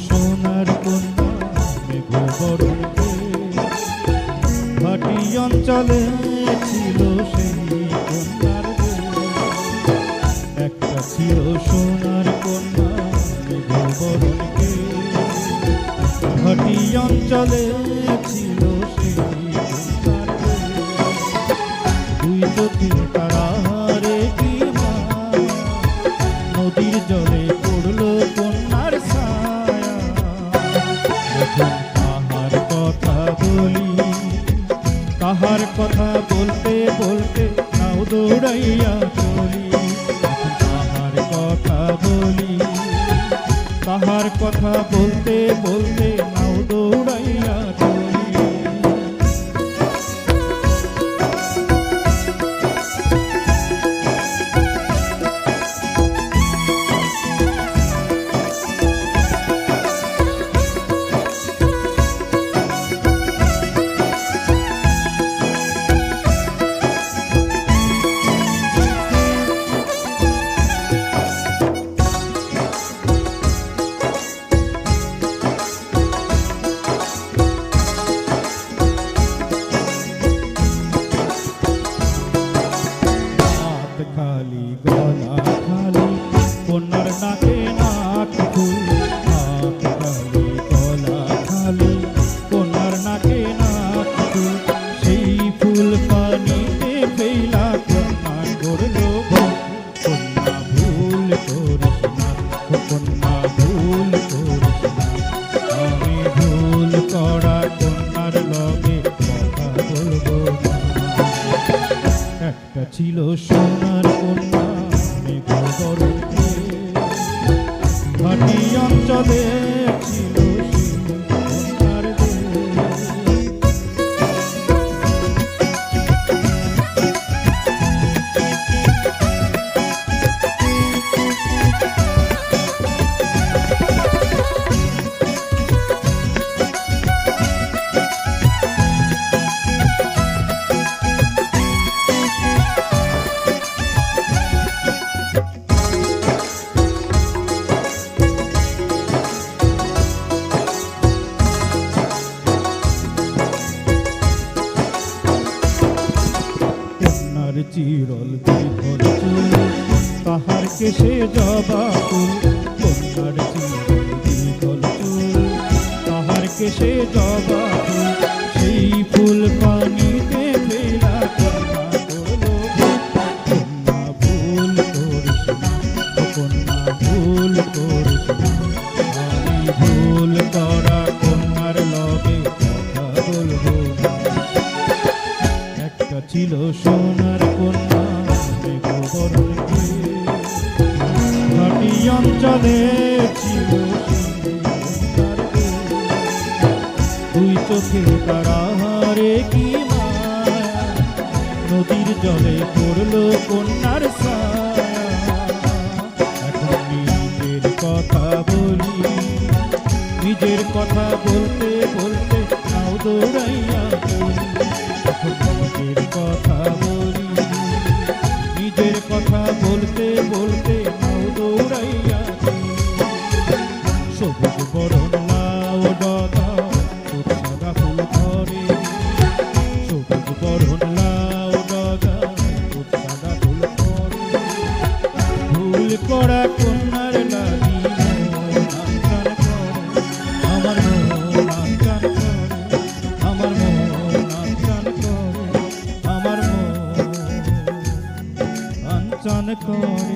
সোনার কন্যা মেঘবরণ ভাটি অঞ্চলে ছিল সেই কন্যার একটা ছিল সোনার কন্যা মেঘবরণ ভাটি অঞ্চলে ছিল সেই কন্যার দুই চোখে তারারে কি মা নদীর জলে পড়লো কন্যার ছায়া তাহার কথা বলি তাহার কথা বলতে বলতে নাও দৌড়াইয়া চলি তাহার কথা বলি তাহার কথা বলতে বলতে নাও দৌড়াইয়া চলি খালি গলা খালি কন্যার নাকে নাক ফুল হাত খালি গলা খালি কন্যার নাকে নাক ফুল সেই ফুল পানিতে ফেলা কন্যা করলো কন্যা ভুল করিস না কন্যা ভুল করিস না আমি ভুল করা কন্যার লগে কথা বলবো না একটা ছিল সোনার কন্যা মেঘবরণ ভাটি অঞ্চলে ছিল কন্যার চিরল বিফল চুল তাহার কেশে জবা ফুল কন্যার চিরল বিফল চুল তাহার কেশে জবা ফুল সেই ফুল পানিতে ফেলা কন্যা করলো কন্যা ভুল করিস না কন্যা ভুল করিস না আমি ভুল করা কন্যার লগে কথা বলবো না একটা ছিল সোনার কন্যা মেঘবরণ ভাটি অঞ্চলে ছিল দুই চোখে তারারে কি মায়া নদীর জলে পড়লো কন্যার ছায়া এখন নিজের কথা বলি নিজের কথা বলতে বলতে নাও দৌড়াইয়া চলি নিজের কথা বলি নিজের কথা বলতে বলতে নাও দৌড়াইয়া সবুজ বরণ লাউ ডগা সাদা ফুল ধরে সবুজ বরণ লাউ ডগা সাদা ফুল ধরে ভুল করা কন্যার লাগি আমার মন আঞ্চান করে আমার মন আঞ্চান করে আমার মন আঞ্চান করে